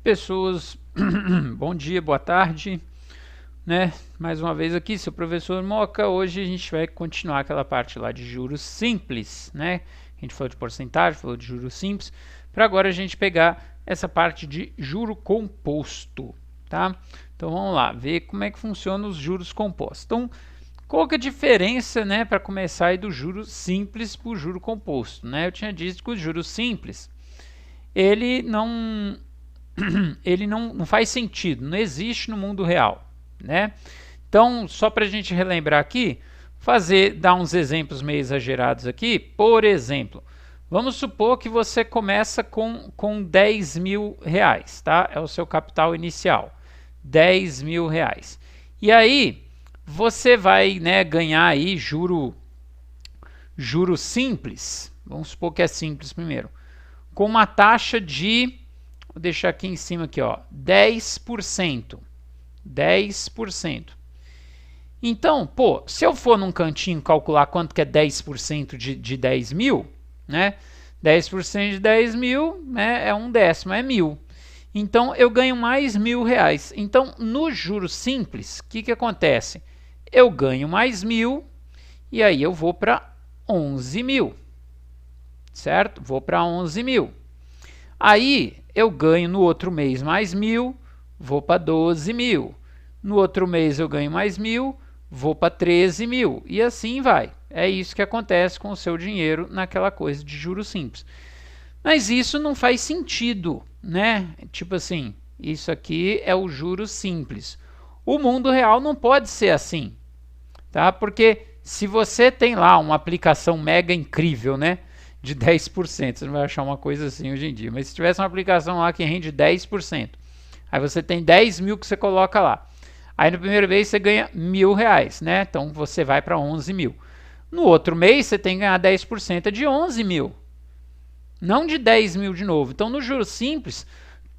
Pessoas, bom dia, boa tarde, né? Mais uma vez aqui, seu professor Moca. Hoje a gente vai continuar aquela parte lá de juros simples, né? A gente falou de porcentagem, falou de juros simples, para agora a gente pegar essa parte de juro composto, tá? Então vamos lá, ver como é que funciona os juros compostos. Então, qual que é a diferença, né, para começar aí do juro simples para o juro composto, né? Eu tinha dito que o juro simples, ele não faz sentido, não existe no mundo real, né? Então, só para a gente relembrar aqui, dar uns exemplos meio exagerados aqui. Por exemplo, vamos supor que você começa com 10 mil reais, tá? É o seu capital inicial, 10 mil reais. E aí, você vai, né, ganhar aí juro simples, vamos supor que é simples primeiro, com uma taxa de, vou deixar aqui em cima aqui, ó, 10%. 10%. Então, pô, se eu for num cantinho calcular quanto que é 10% de 10 mil, né? 10% de 10 mil, né, é 1/10, é 1.000. Então, eu ganho mais R$1.000. Então, no juros simples, o que acontece? Eu ganho mais 1.000 e aí eu vou para 11 mil, certo? Vou para 11 mil. Aí, eu ganho no outro mês mais 1.000, vou para 12 mil. No outro mês eu ganho mais 1.000, vou para 13 mil. E assim vai. É isso que acontece com o seu dinheiro naquela coisa de juros simples. Mas isso não faz sentido, né? Tipo assim, isso aqui é o juros simples. O mundo real não pode ser assim, tá? Porque se você tem lá uma aplicação mega incrível, né, de 10%, você não vai achar uma coisa assim hoje em dia, mas se tivesse uma aplicação lá que rende 10%, aí você tem 10 mil que você coloca lá. Aí no primeiro mês você ganha R$1.000, né? Então você vai para 11 mil. No outro mês você tem que ganhar 10% de 11 mil, não de 10 mil de novo. Então no juros simples,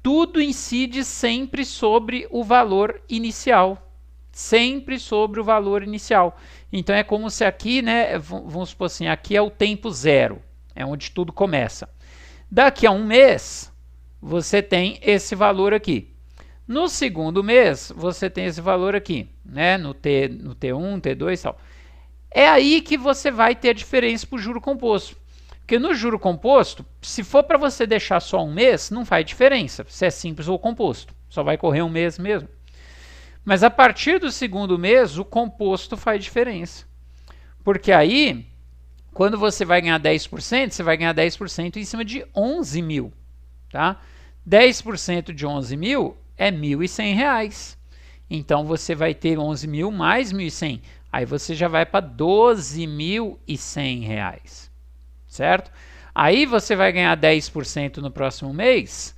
tudo incide sempre sobre o valor inicial. Sempre sobre o valor inicial. Então é como se aqui, né, vamos supor assim, aqui é o tempo zero, é onde tudo começa. Daqui a um mês, você tem esse valor aqui. No segundo mês, você tem esse valor aqui, né? No T1, T2 e tal. É aí que você vai ter a diferença para o juro composto. Porque no juro composto, se for para você deixar só um mês, não faz diferença se é simples ou composto. Só vai correr um mês mesmo. Mas a partir do segundo mês, o composto faz diferença. Porque aí, quando você vai ganhar 10%, você vai ganhar 10% em cima de 11 mil. Tá? 10% de 11 mil é R$1.100. Então você vai ter 11 mil mais 1.100. Aí você já vai para R$12.100. Certo? Aí você vai ganhar 10% no próximo mês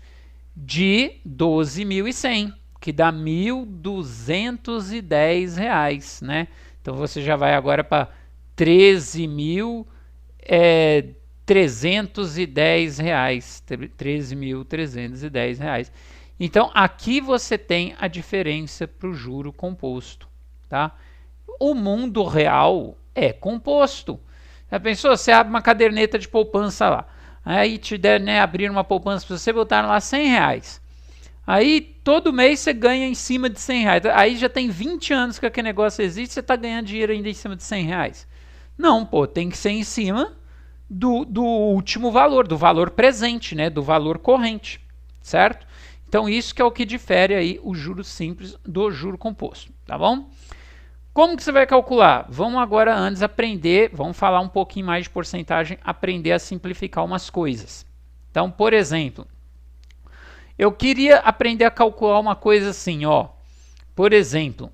de 12.100, que dá R$1.210, né? Então você já vai agora para 13.310 reais, R$13.310. Então aqui você tem a diferença para o juro composto, tá? O mundo real é composto. Já pensou? Você abre uma caderneta de poupança lá, aí te der, né, abrir uma poupança para você, botar lá R$100. Aí todo mês você ganha em cima de R$100. Aí já tem 20 anos que aquele negócio existe, você está ganhando dinheiro ainda em cima de R$100. Não, pô, tem que ser em cima do último valor, do valor presente, né, do valor corrente, certo? Então isso que é o que difere aí o juro simples do juro composto, tá bom? Como que você vai calcular? Vamos agora antes aprender, vamos falar um pouquinho mais de porcentagem, aprender a simplificar umas coisas. Então, por exemplo, eu queria aprender a calcular uma coisa assim, ó. Por exemplo,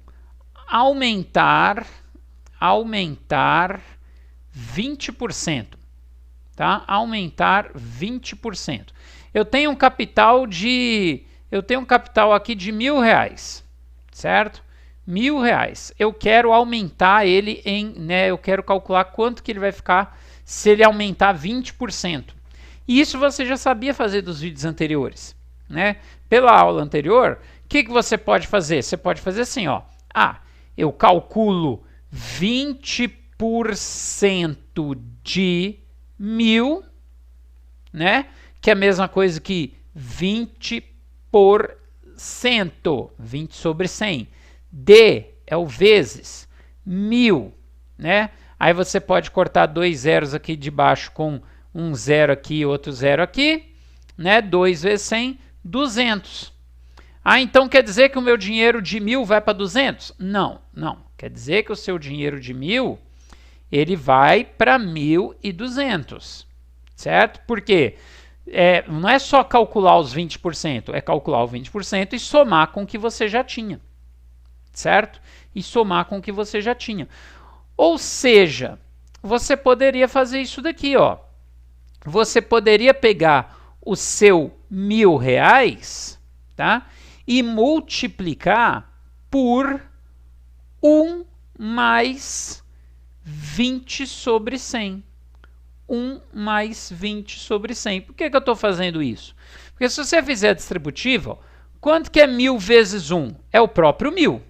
aumentar 20%, tá? Aumentar 20%. Eu tenho um capital aqui de R$1.000, certo? R$1.000. Eu quero aumentar ele eu quero calcular quanto que ele vai ficar se ele aumentar 20%. E isso você já sabia fazer dos vídeos anteriores, né? Pela aula anterior, o que você pode fazer? Você pode fazer assim, ó. Eu calculo 20% de 1.000, né? Que é a mesma coisa que 20%, 20 sobre 100. D é o vezes 1.000, né? Aí você pode cortar dois zeros aqui de baixo com um zero aqui e outro zero aqui, né? 2 vezes 100, 200. Ah, então quer dizer que o meu dinheiro de 1.000 vai para 200? Não, não. Quer dizer que o seu dinheiro de 1.000, ele vai para 1.200, certo? Por quê? Não é só calcular os 20%, é calcular o 20% e somar com o que você já tinha, certo? E somar com o que você já tinha. Ou seja, você poderia fazer isso daqui, ó. Você poderia pegar o seu R$1.000, tá? E multiplicar por 1 mais 20 sobre 100. 1 mais 20 sobre 100. Por que eu estou fazendo isso? Porque se você fizer a distributiva, quanto que é 1.000 vezes 1? É o próprio 1.000,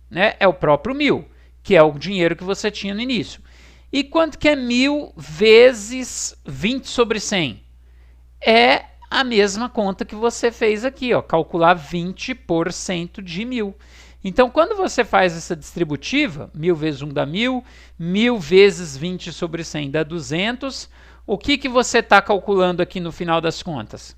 né? É o próprio 1.000, que é o dinheiro que você tinha no início. E quanto que é 1.000 vezes 20 sobre 100? É a mesma conta que você fez aqui, ó, calcular 20% de 1.000. Então, quando você faz essa distributiva, 1.000 vezes 1 dá 1.000, 1.000 vezes 20 sobre 100 dá 200, o que você está calculando aqui no final das contas?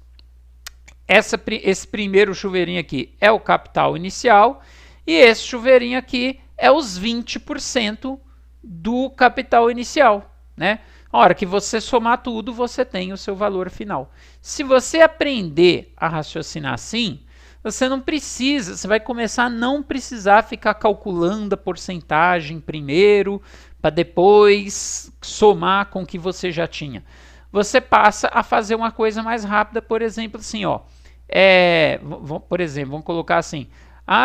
Esse primeiro chuveirinho aqui é o capital inicial e esse chuveirinho aqui é os 20% do capital inicial, né? A hora que você somar tudo, você tem o seu valor final. Se você aprender a raciocinar assim, você não precisa, você vai começar a não precisar ficar calculando a porcentagem primeiro, para depois somar com o que você já tinha. Você passa a fazer uma coisa mais rápida, por exemplo, assim, ó. Por exemplo, vamos colocar assim,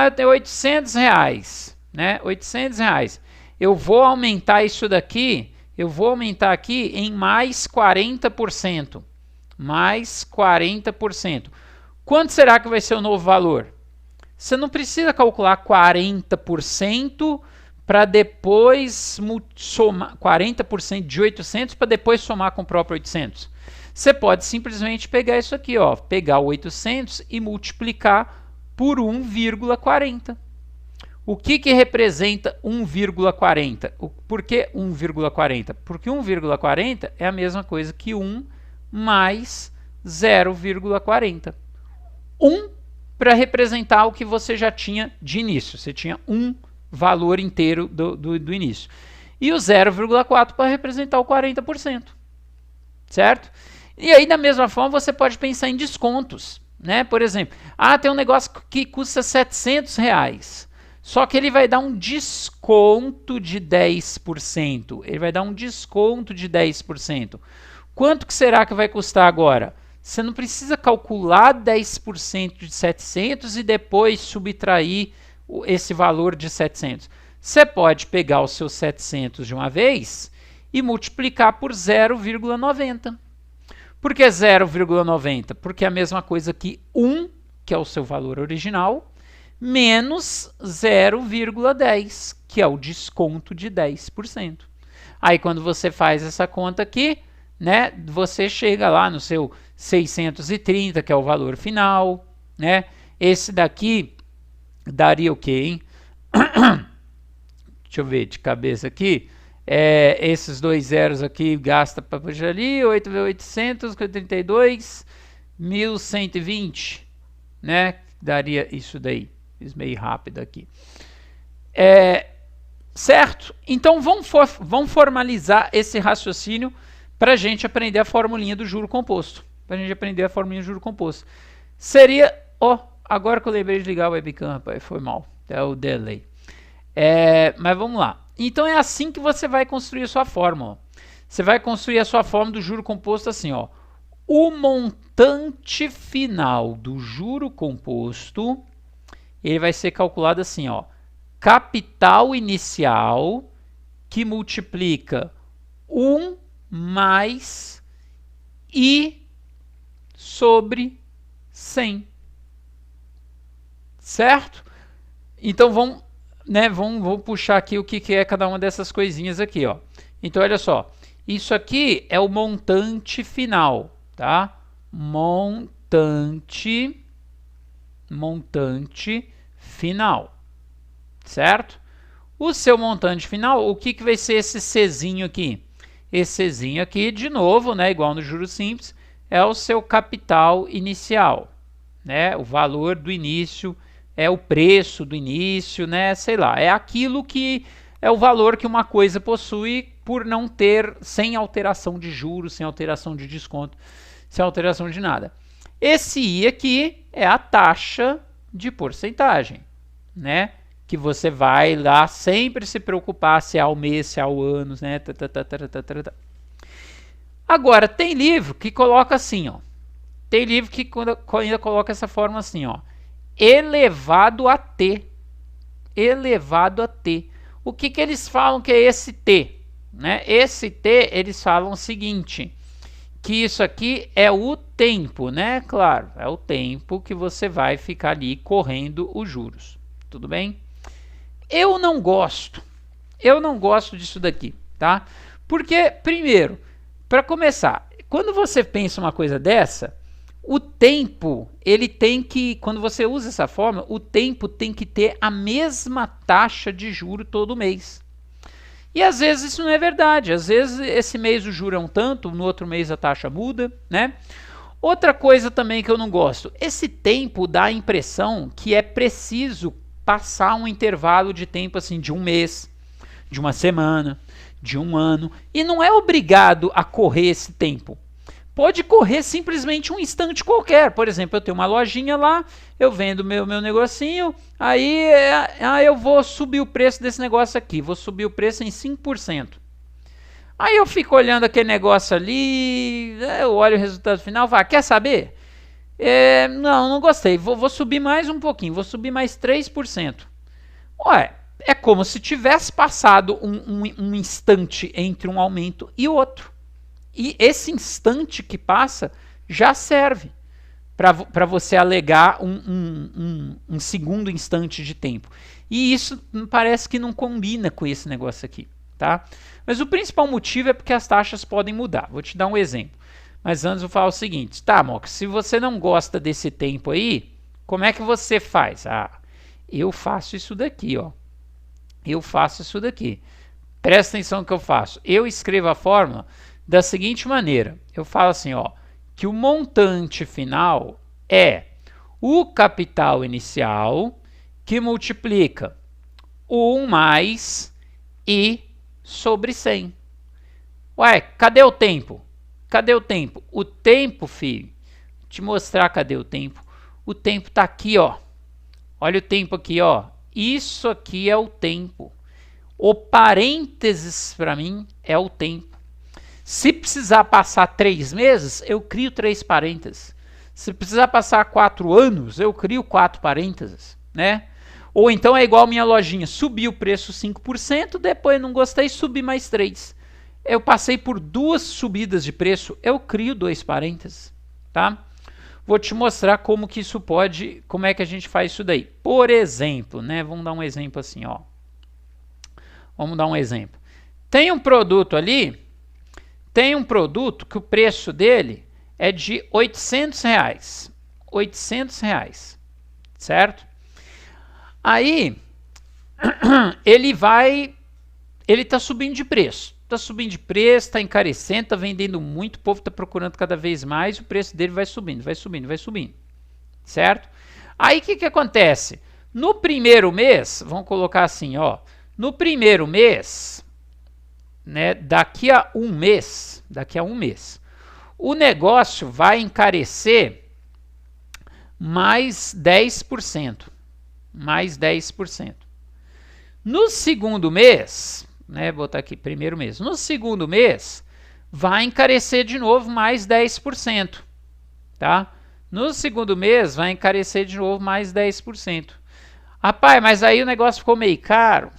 eu tenho R$800, né? R$800. Eu vou aumentar isso daqui, eu vou aumentar aqui em mais 40%. Mais 40%. Quanto será que vai ser o novo valor? Você não precisa calcular 40% para depois somar 40% de 800 para depois somar com o próprio 800. Você pode simplesmente pegar isso aqui, ó, pegar o 800 e multiplicar por 1,40. O que representa 1,40? Por que 1,40? Porque 1,40 é a mesma coisa que 1 mais 0,40. 1 para representar o que você já tinha de início. Você tinha um valor inteiro do início. E o 0,4 para representar o 40%. Certo? E aí, da mesma forma, você pode pensar em descontos, né? Por exemplo, tem um negócio que custa R$700. Só que ele vai dar um desconto de 10%. Ele vai dar um desconto de 10%. Quanto que será que vai custar agora? Você não precisa calcular 10% de 700 e depois subtrair esse valor de 700. Você pode pegar os seus 700 de uma vez e multiplicar por 0,90. Por que 0,90? Porque é a mesma coisa que 1, que é o seu valor original, menos 0,10, que é o desconto de 10%. Aí quando você faz essa conta aqui, né, você chega lá no seu 630, que é o valor final, né? Esse daqui daria o quê, hein? Deixa eu ver de cabeça aqui. Esses dois zeros aqui gasta para puxar ali, 8 vezes 800, 32, 1.120, né? Daria isso daí. Fiz meio rápido aqui. Certo? Então vamos formalizar esse raciocínio para a gente aprender a formulinha do juro composto. Para a gente aprender a formulinha do juro composto. Seria... agora que eu lembrei de ligar o webcam, rapaz, foi mal. É o delay. Mas vamos lá. Então é assim que você vai construir a sua fórmula. Você vai construir a sua fórmula do juro composto assim, ó. O montante final do juro composto, ele vai ser calculado assim, ó. Capital inicial que multiplica 1 mais I sobre 100. Certo? Então vamos né, vou puxar aqui o que é cada uma dessas coisinhas aqui, ó. Então, olha só, isso aqui é o montante final, tá? Montante final, certo? O seu montante final, o que vai ser esse Czinho aqui? Esse Czinho aqui, de novo, né, igual no juros simples, é o seu capital inicial, né? O valor do início é o preço do início, né? Sei lá, é aquilo que é o valor que uma coisa possui por não ter, sem alteração de juros, sem alteração de desconto, sem alteração de nada. Esse I aqui é a taxa de porcentagem, né? Que você vai lá sempre se preocupar se é ao mês, se é ao ano, né? Agora, tem livro que coloca assim, ó. Tem livro que ainda coloca essa forma assim, ó. Elevado a T. Elevado a T. O que eles falam que é esse T? Né? Esse T, eles falam o seguinte, que isso aqui é o tempo, né? Claro, é o tempo que você vai ficar ali correndo os juros. Tudo bem? Eu não gosto disso daqui, tá? Porque, primeiro, para começar, quando você pensa uma coisa dessa, o tempo, ele tem que, quando você usa essa forma, o tempo tem que ter a mesma taxa de juro todo mês. E às vezes isso não é verdade, às vezes esse mês o juro é um tanto, no outro mês a taxa muda, né? Outra coisa também que eu não gosto, esse tempo dá a impressão que é preciso passar um intervalo de tempo assim de um mês, de uma semana, de um ano, e não é obrigado a correr esse tempo. Pode correr simplesmente um instante qualquer. Por exemplo, eu tenho uma lojinha lá, eu vendo meu negocinho, aí eu vou subir o preço desse negócio aqui, vou subir o preço em 5%. Aí eu fico olhando aquele negócio ali, eu olho o resultado final e falo, quer saber? Não gostei, vou subir mais um pouquinho, vou subir mais 3%. Ué, é como se tivesse passado um instante entre um aumento e outro. E esse instante que passa já serve para você alegar um segundo instante de tempo. E isso parece que não combina com esse negócio aqui, tá? Mas o principal motivo é porque as taxas podem mudar. Vou te dar um exemplo. Mas antes eu vou falar o seguinte, tá, Moca, se você não gosta desse tempo aí, como é que você faz? Ah, eu faço isso daqui, ó. Eu faço isso daqui. Presta atenção no que eu faço. Eu escrevo a fórmula da seguinte maneira, eu falo assim, ó, que o montante final é o capital inicial que multiplica o 1 mais I sobre 100. Ué, cadê o tempo? Cadê o tempo? O tempo, filho, vou te mostrar cadê o tempo. O tempo tá aqui, ó. Olha o tempo aqui, ó. Isso aqui é o tempo. O parênteses para mim é o tempo. Se precisar passar 3 meses, eu crio 3 parênteses. Se precisar passar 4 anos, eu crio 4 parênteses, né? Ou então é igual a minha lojinha, subi o preço 5%, depois não gostei, subi mais 3. Eu passei por 2 subidas de preço, eu crio 2 parênteses, tá? Vou te mostrar como que isso pode, como é que a gente faz isso daí. Por exemplo, né? Vamos dar um exemplo assim, ó. Vamos dar um exemplo. Tem um produto ali, tem um produto que o preço dele é de R$800. R$800, certo? Aí, ele está subindo de preço. Está subindo de preço, está encarecendo, está vendendo muito, o povo está procurando cada vez mais, o preço dele vai subindo, vai subindo, vai subindo. Certo? Aí, o que acontece? No primeiro mês, vamos colocar assim, ó. No primeiro mês, né, daqui a um mês, o negócio vai encarecer mais 10%. Mais 10%. No segundo mês, né, vou botar aqui, primeiro mês. No segundo mês, vai encarecer de novo mais 10%. Tá? No segundo mês, vai encarecer de novo mais 10%. Rapaz, mas aí o negócio ficou meio caro.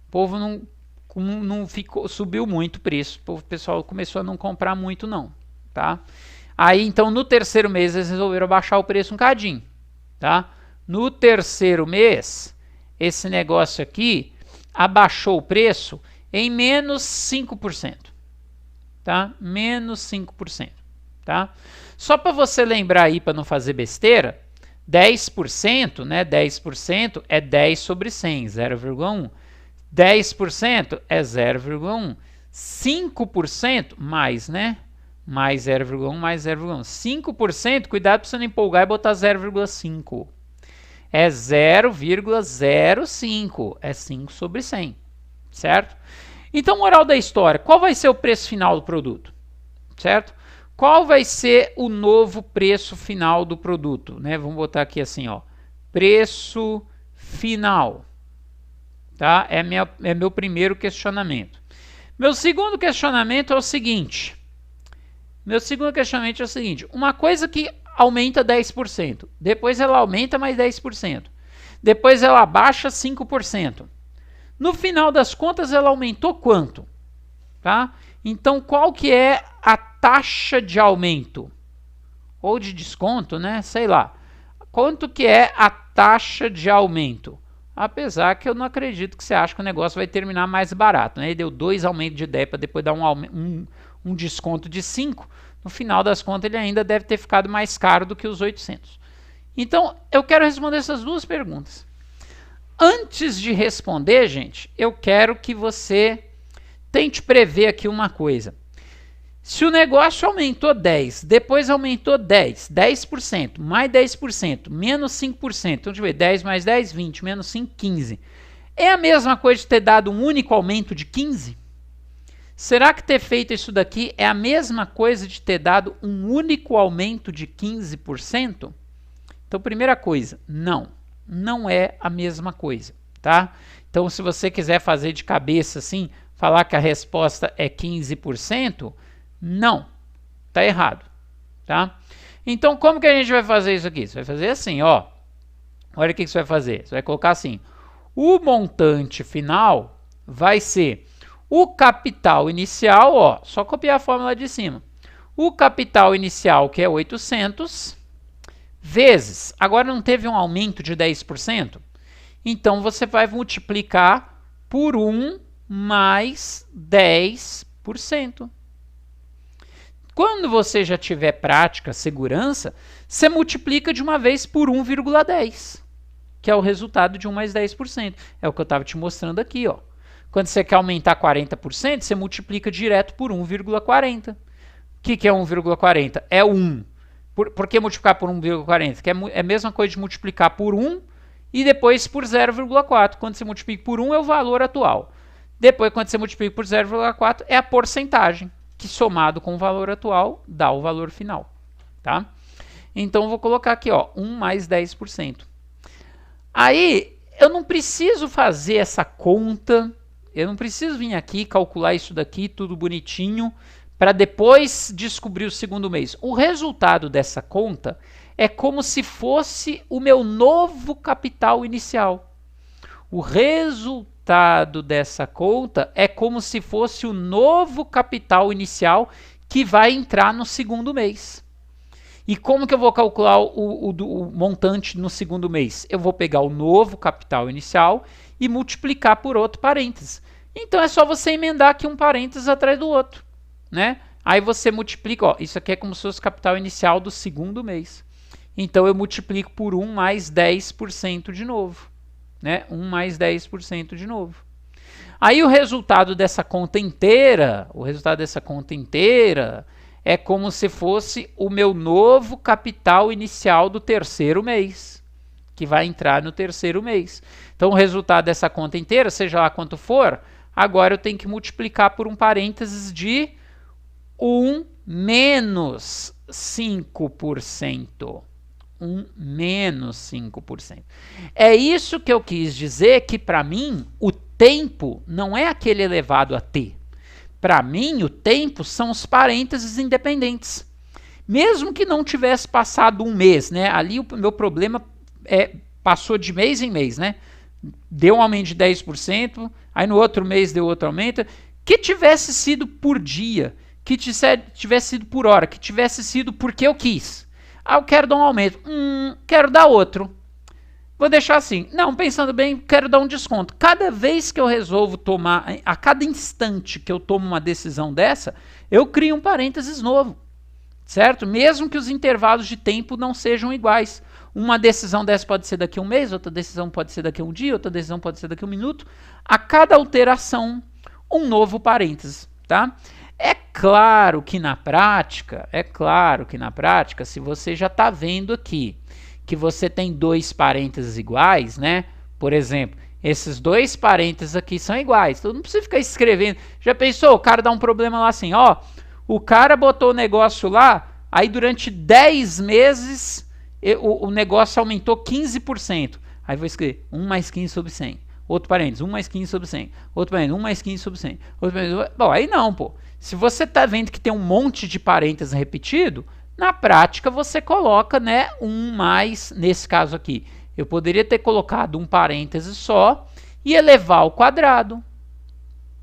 O povo não ficou, subiu muito o preço. O pessoal começou a não comprar muito não, tá? Aí então no terceiro mês eles resolveram baixar o preço um cadinho, tá? No terceiro mês esse negócio aqui abaixou o preço em menos 5%. Tá? Menos 5%. Tá? Só para você lembrar aí, para não fazer besteira, 10%, né? 10% é 10 sobre 100, 0,1. 10% é 0,1. 5% mais, né? Mais 0,1 mais 0,1. 5%, cuidado para você não empolgar e botar 0,5. É 0,05. É 5 sobre 100. Certo? Então, moral da história, qual vai ser o preço final do produto? Certo? Qual vai ser o novo preço final do produto? Né? Vamos botar aqui assim, ó. Preço final. Tá? É meu primeiro questionamento. Meu segundo questionamento é o seguinte. Uma coisa que aumenta 10%. Depois ela aumenta mais 10%. Depois ela abaixa 5%. No final das contas, ela aumentou quanto? Tá? Então, qual que é a taxa de aumento? Ou de desconto, né? Sei lá. Quanto que é a taxa de aumento? Apesar que eu não acredito que você acha que o negócio vai terminar mais barato. Né? Ele deu 2 aumentos de ideia para depois dar um desconto de 5. No final das contas, ele ainda deve ter ficado mais caro do que os 800. Então, eu quero responder essas duas perguntas. Antes de responder, gente, eu quero que você tente prever aqui uma coisa. Se o negócio aumentou 10, depois aumentou 10, 10%, mais 10%, menos 5%, então deixa eu ver, 10 mais 10, 20, menos 5, 15. É a mesma coisa de ter dado um único aumento de 15? Será que ter feito isso daqui é a mesma coisa de ter dado um único aumento de 15%? Então, primeira coisa, não. Não é a mesma coisa, tá? Então, se você quiser fazer de cabeça assim, falar que a resposta é 15%, não, tá errado, tá? Então, como que a gente vai fazer isso aqui? Você vai fazer assim, ó. Olha o que você vai fazer. Você vai colocar assim, o montante final vai ser o capital inicial, ó, só copiar a fórmula de cima. O capital inicial, que é 800, vezes, agora não teve um aumento de 10%? Então, você vai multiplicar por 1 mais 10%. Quando você já tiver prática, segurança, você multiplica de uma vez por 1,10, que é o resultado de 1 mais 10%. É o que eu estava te mostrando aqui, ó. Quando você quer aumentar 40%, você multiplica direto por 1,40. O que é 1,40? É 1. Por que multiplicar por 1,40? Que é a mesma coisa de multiplicar por 1 e depois por 0,4. Quando você multiplica por 1 é o valor atual. Depois, quando você multiplica por 0,4, é a porcentagem, que somado com o valor atual dá o valor final. Tá? Então, eu vou colocar aqui, ó, 1 mais 10%. Aí, eu não preciso fazer essa conta, eu não preciso vir aqui calcular isso daqui, tudo bonitinho, para depois descobrir o segundo mês. O resultado dessa conta é como se fosse o meu novo capital inicial. O resultado dessa conta é como se fosse o novo capital inicial que vai entrar no segundo mês. E como que eu vou calcular o montante no segundo mês? Eu vou pegar o novo capital inicial e multiplicar por outro parênteses. Então é só você emendar aqui um parênteses atrás do outro. Né? Aí você multiplica, ó, isso aqui é como se fosse o capital inicial do segundo mês. Então eu multiplico por 1 mais 10% de novo. Né? 1 mais 10% de novo. Aí o resultado dessa conta inteira, é como se fosse o meu novo capital inicial do terceiro mês, que vai entrar no terceiro mês. Então o resultado dessa conta inteira, seja lá quanto for, agora eu tenho que multiplicar por um parênteses de 1 menos 5%. 1 menos 5%. É isso que eu quis dizer, que para mim o tempo não é aquele elevado a t. Para mim o tempo são os parênteses independentes. Mesmo que não tivesse passado um mês, né? Ali o meu problema passou de mês em mês, né? Deu um aumento de 10%, aí no outro mês deu outro aumento. Que tivesse sido por dia, que tivesse sido por hora, que tivesse sido porque eu quis. Ah, eu quero dar um aumento. Quero dar outro. Vou deixar assim. Não, pensando bem, quero dar um desconto. Cada vez que eu resolvo tomar, a cada instante que eu tomo uma decisão dessa, eu crio um parênteses novo. Certo? Mesmo que os intervalos de tempo não sejam iguais. Uma decisão dessa pode ser daqui a um mês, outra decisão pode ser daqui a um dia, outra decisão pode ser daqui a um minuto. A cada alteração, um novo parêntese. Tá? É claro que na prática, se você já está vendo aqui que você tem dois parênteses iguais, né? Por exemplo, esses dois parênteses aqui são iguais. Então não precisa ficar escrevendo. Já pensou? O cara dá um problema lá assim, ó. O cara botou o negócio lá, aí durante 10 meses o negócio aumentou 15%. Aí vou escrever 1 mais 15 sobre 100. Outro parênteses, 1 mais 15 sobre 100. Outro parênteses, 1 mais 15 sobre 100. Outro parênteses, bom, aí não, pô. Se você está vendo que tem um monte de parênteses repetido, na prática você coloca, né, um mais, nesse caso aqui. Eu poderia ter colocado um parêntese só e elevar ao quadrado.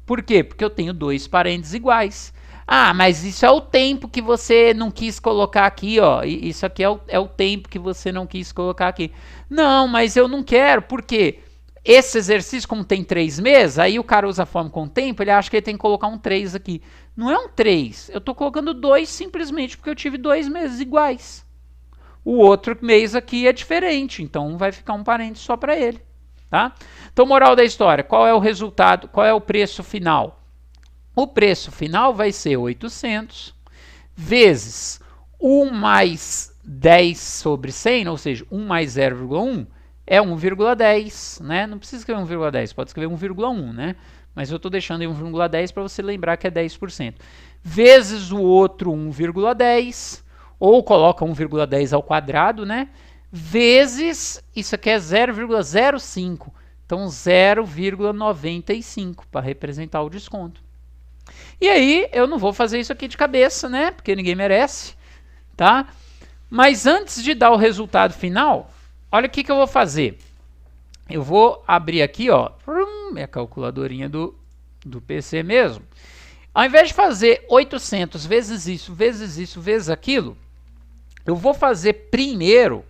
Por quê? Porque eu tenho dois parênteses iguais. Ah, mas isso é o tempo que você não quis colocar aqui, ó. Isso aqui é o tempo que você não quis colocar aqui. Não, mas eu não quero, por quê? Esse exercício, como tem 3 meses, aí o cara usa a forma com tempo, ele acha que ele tem que colocar um 3 aqui. Não é um 3, eu estou colocando 2 simplesmente porque eu tive 2 meses iguais. O outro mês aqui é diferente, então vai ficar um parênteses só para ele. Tá? Então, moral da história, qual é o resultado, qual é o preço final? O preço final vai ser 800 vezes 1 mais 10 sobre 100, ou seja, 1 mais 0,1 é 1,10, né? Não precisa escrever 1,10, pode escrever 1,1, né? Mas eu estou deixando em 1,10 para você lembrar que é 10%. Vezes o outro 1,10, ou coloca 1,10 ao quadrado, né? Vezes, isso aqui é 0,05, então 0,95 para representar o desconto. E aí, eu não vou fazer isso aqui de cabeça, né? Porque ninguém merece, tá? Mas antes de dar o resultado final, olha o que eu vou fazer. Eu vou abrir aqui, ó, minha calculadorinha do PC mesmo. Ao invés de fazer 800 vezes isso, vezes aquilo, eu vou fazer primeiro,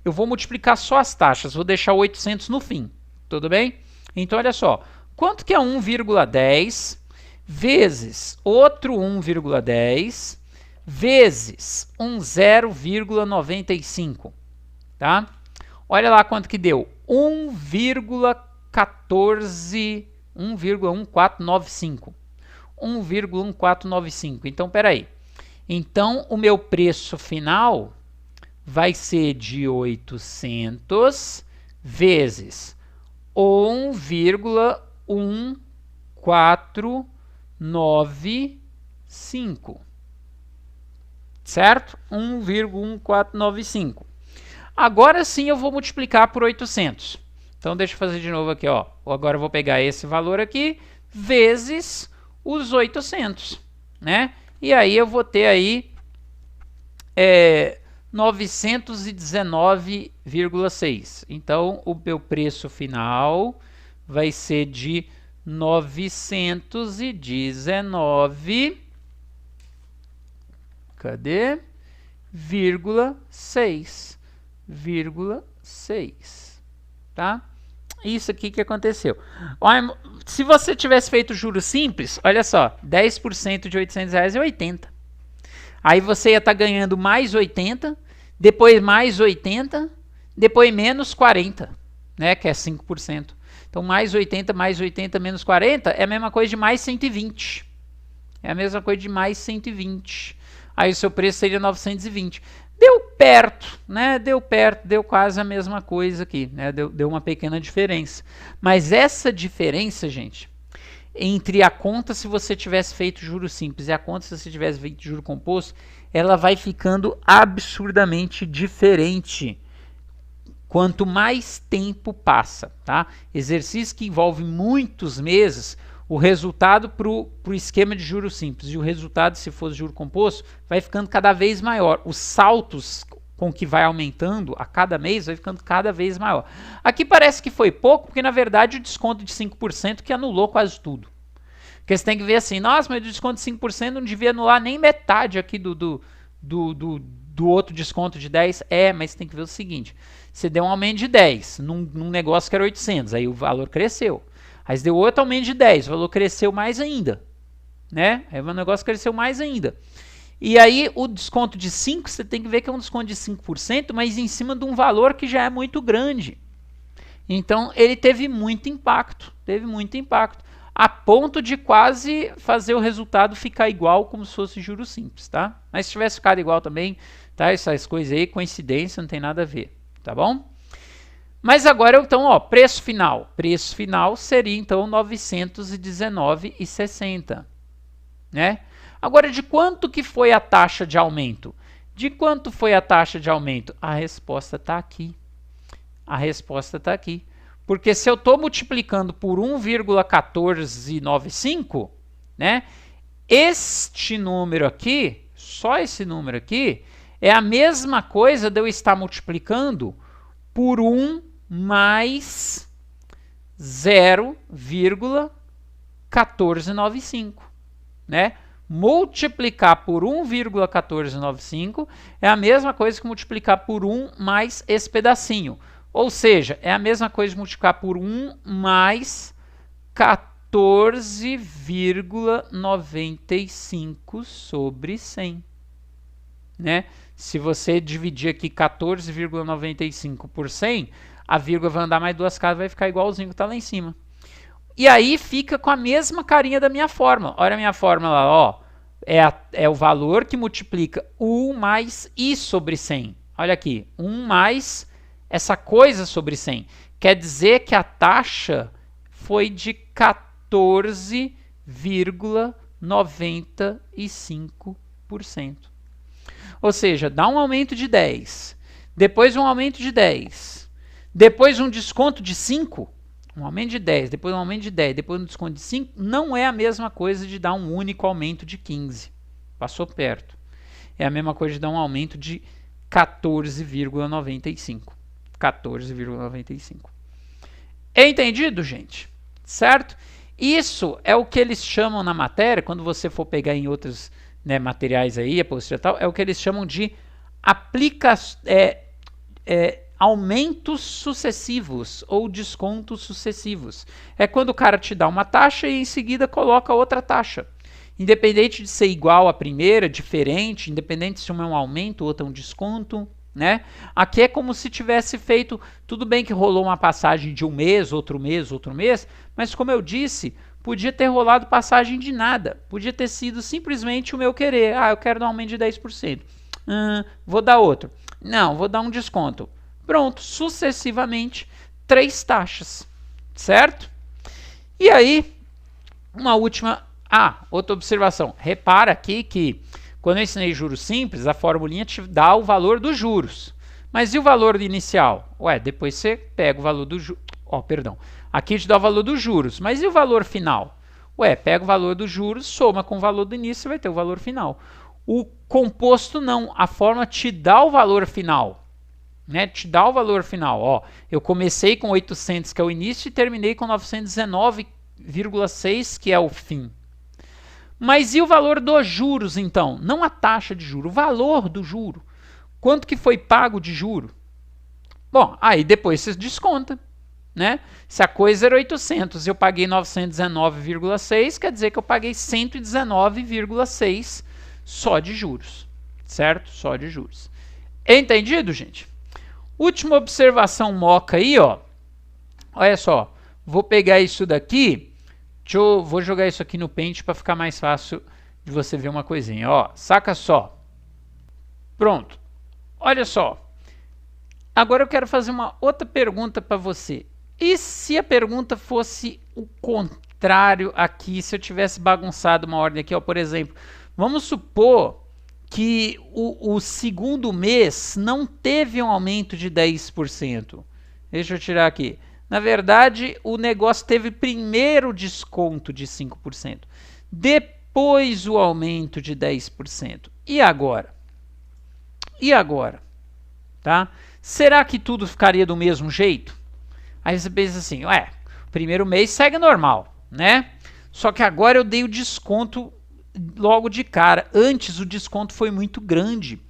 eu vou multiplicar só as taxas, vou deixar 800 no fim, tudo bem? Então, olha só, quanto que é 1,10 vezes outro 1,10 vezes um 0,95, tá? Olha lá quanto que deu, 1,1495. Então, peraí. Então, o meu preço final vai ser de 800 vezes 1,1495. Certo? 1,1495. Agora sim eu vou multiplicar por 800. Então deixa eu fazer de novo aqui, ó. Agora eu vou pegar esse valor aqui vezes os 800, né? E aí eu vou ter aí 919,6. Então o meu preço final vai ser de 919, cadê? ,6. Tá? Isso aqui que aconteceu. Olha, se você tivesse feito juros simples, olha só, 10% de R$800 é 80. Aí você ia estar ganhando mais 80, depois mais 80, depois menos 40, né, que é 5%. Então mais 80 menos 40 é a mesma coisa de mais 120. É a mesma coisa de mais 120. Aí o seu preço seria 920. Deu perto, né? Deu perto, deu quase a mesma coisa aqui, né? Deu uma pequena diferença. Mas essa diferença, gente, entre a conta se você tivesse feito juros simples e a conta se você tivesse feito juro composto, ela vai ficando absurdamente diferente quanto mais tempo passa, tá? Exercício que envolve muitos meses, o resultado para o esquema de juros simples e o resultado, se for juro composto, vai ficando cada vez maior. Os saltos com que vai aumentando a cada mês vai ficando cada vez maior. Aqui parece que foi pouco, porque na verdade o desconto de 5% que anulou quase tudo. Porque você tem que ver assim, nossa, mas o desconto de 5% não devia anular nem metade aqui do outro desconto de 10%. Mas tem que ver o seguinte, Você deu um aumento de 10 num negócio que era 800, aí o valor cresceu. Aí você deu outro aumento de 10, o valor cresceu mais ainda, né? Aí o negócio cresceu mais ainda. E aí o desconto de 5, você tem que ver que é um desconto de 5%, mas em cima de um valor que já é muito grande. Então ele teve muito impacto, a ponto de quase fazer o resultado ficar igual como se fosse juros simples, tá? Mas se tivesse ficado igual também, tá? Essas coisas aí, coincidência, não tem nada a ver, tá bom? Mas agora, então, ó, preço final. Preço final seria, então, 919,60, né? Agora, de quanto que foi a taxa de aumento? De quanto foi a taxa de aumento? A resposta está aqui. A resposta está aqui. Porque se eu estou multiplicando por 1,1495, né? Este número aqui, só esse número aqui, é a mesma coisa de eu estar multiplicando por 1 mais 0,1495, né? Multiplicar por 1,1495 é a mesma coisa que multiplicar por 1 mais esse pedacinho. Ou seja, é a mesma coisa de multiplicar por 1 mais 14,95 sobre 100. Né? Se você dividir aqui 14,95 por 100, a vírgula vai andar mais duas casas, vai ficar igualzinho que está lá em cima. E aí fica com a mesma carinha da minha fórmula. Olha a minha fórmula, ó. É o valor que multiplica 1 mais i sobre 100. Olha aqui, 1 mais essa coisa sobre 100. Quer dizer que a taxa foi de 14,95%. Ou seja, dá um aumento de 10, depois um aumento de 10, depois um desconto de 5, um aumento de 10, depois um aumento de 10, depois um desconto de 5, não é a mesma coisa de dar um único aumento de 15. Passou perto. É a mesma coisa de dar um aumento de 14,95. 14,95. Entendido, gente? Certo? Isso é o que eles chamam na matéria, quando você for pegar em outros, né, materiais aí, apostila tal, é o que eles chamam de aumentos sucessivos ou descontos sucessivos. É quando o cara te dá uma taxa e em seguida coloca outra taxa. Independente de ser igual à primeira, diferente, independente se uma é um aumento ou outra é um desconto, né? Aqui é como se tivesse feito, tudo bem que rolou uma passagem de um mês, outro mês, mas como eu disse, podia ter rolado passagem de nada. Podia ter sido simplesmente o meu querer. Ah, eu quero dar um aumento de 10%. Vou dar outro. Não, vou dar um desconto. Pronto, sucessivamente, 3 taxas. Certo? E aí, uma última... outra observação. Repara aqui que quando eu ensinei juros simples, a formulinha te dá o valor dos juros. Mas e o valor inicial? Ué, depois você pega o valor do juros. Aqui te dá o valor dos juros. Mas e o valor final? Ué, pega o valor dos juros, soma com o valor do início e vai ter o valor final. O composto não. A fórmula te dá o valor final. Né? Te dá o valor final. Ó, eu comecei com 800, que é o início, e terminei com 919,6, que é o fim. Mas e o valor dos juros, então? Não a taxa de juro, o valor do juro. Quanto que foi pago de juro? Bom, aí depois você desconta. Né? Se a coisa era 800 e eu paguei 919,6, quer dizer que eu paguei 119,6 só de juros. Certo? Só de juros. Entendido, gente? Última observação moca aí, ó. Olha só. Vou pegar isso daqui... Vou jogar isso aqui no Paint para ficar mais fácil de você ver uma coisinha. Ó, saca só. Pronto. Olha só. Agora eu quero fazer uma outra pergunta para você. E se a pergunta fosse o contrário aqui, se eu tivesse bagunçado uma ordem aqui, ó, por exemplo, vamos supor que o segundo mês não teve um aumento de 10%. Deixa eu tirar aqui. Na verdade, o negócio teve primeiro o desconto de 5%, depois o aumento de 10%. E agora? E agora? Tá? Será que tudo ficaria do mesmo jeito? Aí você pensa assim, ué, primeiro mês segue normal, né? Só que agora eu dei o desconto logo de cara. Antes o desconto foi muito grande,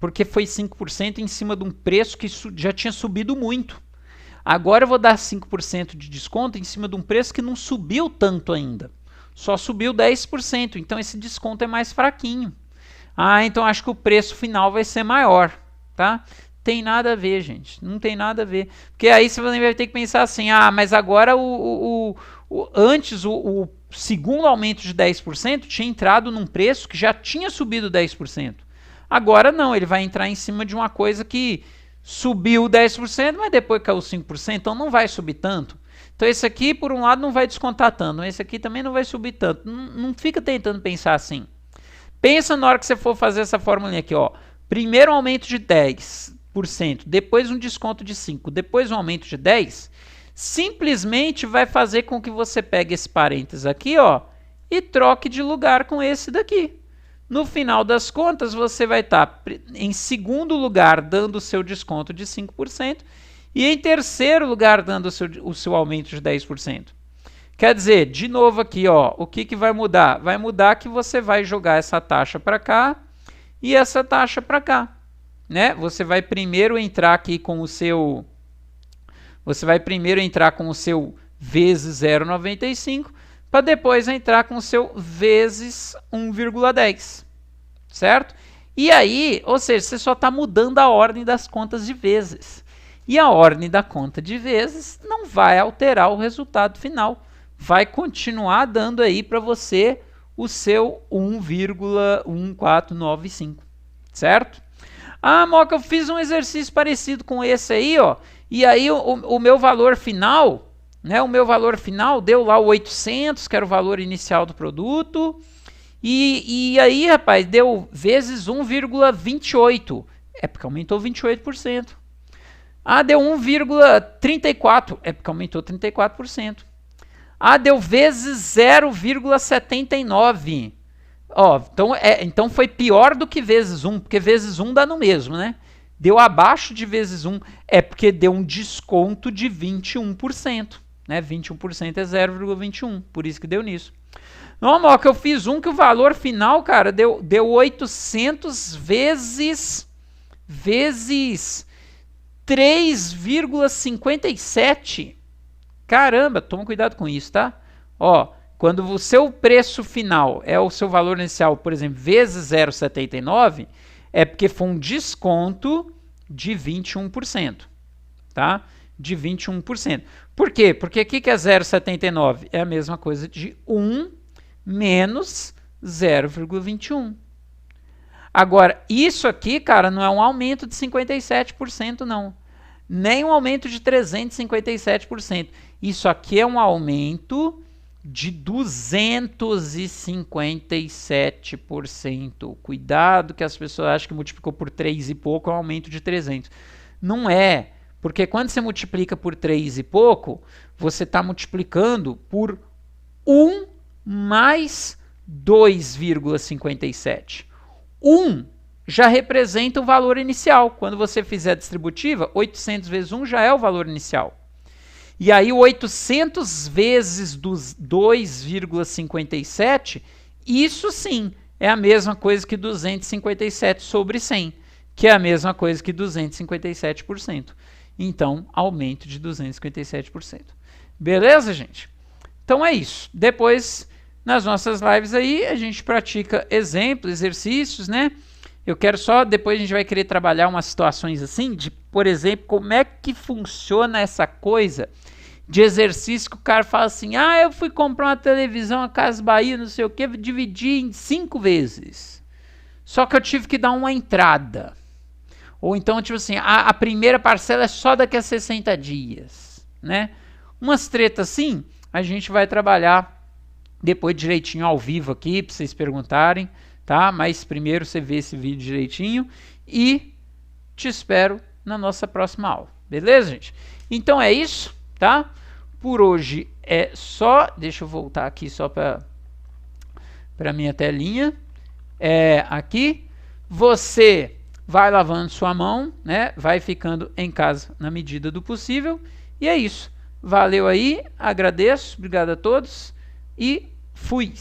porque foi 5% em cima de um preço que já tinha subido muito. Agora eu vou dar 5% de desconto em cima de um preço que não subiu tanto ainda. Só subiu 10%, então esse desconto é mais fraquinho. Ah, então acho que o preço final vai ser maior, tá? Tem nada a ver, gente. Não tem nada a ver. Porque aí você vai ter que pensar assim, ah, mas agora antes o segundo aumento de 10% tinha entrado num preço que já tinha subido 10%. Agora não, ele vai entrar em cima de uma coisa que subiu 10%, mas depois caiu 5%, então não vai subir tanto. Então esse aqui, por um lado, não vai descontar tanto, esse aqui também não vai subir tanto. Não fica tentando pensar assim. Pensa na hora que você for fazer essa fórmula aqui, ó. Primeiro um aumento de 10%, depois um desconto de 5%, depois um aumento de 10%, simplesmente vai fazer com que você pegue esse parênteses aqui, ó, e troque de lugar com esse daqui. No final das contas, você vai estar em segundo lugar dando o seu desconto de 5% e em terceiro lugar dando o seu aumento de 10%. Quer dizer, de novo aqui, ó, o que vai mudar? Vai mudar que você vai jogar essa taxa para cá e essa taxa para cá, né? Você vai primeiro entrar aqui com o seu vezes 0,95 para depois entrar com o seu vezes 1,10, certo? E aí, ou seja, você só está mudando a ordem das contas de vezes. E a ordem da conta de vezes não vai alterar o resultado final. Vai continuar dando aí para você o seu 1,1495, certo? Ah, Moca, eu fiz um exercício parecido com esse aí, ó, e aí o meu valor final, né, o meu valor final deu lá o 800, que era o valor inicial do produto, e aí, rapaz, deu vezes 1,28, é porque aumentou 28%. Ah, deu 1,34, é porque aumentou 34%. Ah, deu vezes 0,79. Ó, então foi pior do que vezes 1, porque vezes 1 dá no mesmo, né? Deu abaixo de vezes 1, é porque deu um desconto de 21%. Né? 21% é 0,21, por isso que deu nisso. Não, Moca, eu fiz um que o valor final, cara, deu 800 vezes 3,57. Caramba, toma cuidado com isso, tá? Ó, quando o seu preço final é o seu valor inicial, por exemplo, vezes 0,79, é porque foi um desconto de 21%, tá? De 21%. Por quê? Porque o que é 0,79? É a mesma coisa de 1 menos 0,21. Agora, isso aqui, cara, não é um aumento de 57%, não. Nem um aumento de 357%. Isso aqui é um aumento de 257%. Cuidado que as pessoas acham que multiplicou por 3 e pouco é um aumento de 300. Não é, porque quando você multiplica por 3 e pouco, você está multiplicando por 1 mais 2,57. 1 já representa o valor inicial. Quando você fizer a distributiva, 800 vezes 1 já é o valor inicial. E aí, 800 vezes dos 2,57, isso sim é a mesma coisa que 257 sobre 100, que é a mesma coisa que 257%. Então, aumento de 257%. Beleza, gente? Então é isso. Depois, nas nossas lives aí, a gente pratica exemplos, exercícios, né? Eu quero só, depois a gente vai querer trabalhar umas situações assim, de, por exemplo, como é que funciona essa coisa de exercício que o cara fala assim, ah, eu fui comprar uma televisão, a Casa Bahia, não sei o que, dividi em 5 vezes. Só que eu tive que dar uma entrada. Ou então, tipo assim, a primeira parcela é só daqui a 60 dias, né? Umas tretas assim, a gente vai trabalhar depois direitinho ao vivo aqui, para vocês perguntarem, tá? Mas primeiro você vê esse vídeo direitinho e te espero na nossa próxima aula. Beleza, gente? Então é isso, tá? Por hoje é só. Deixa eu voltar aqui só para minha telinha. Aqui. Você vai lavando sua mão, né? Vai ficando em casa na medida do possível. E é isso. Valeu aí, agradeço, obrigado a todos e fui!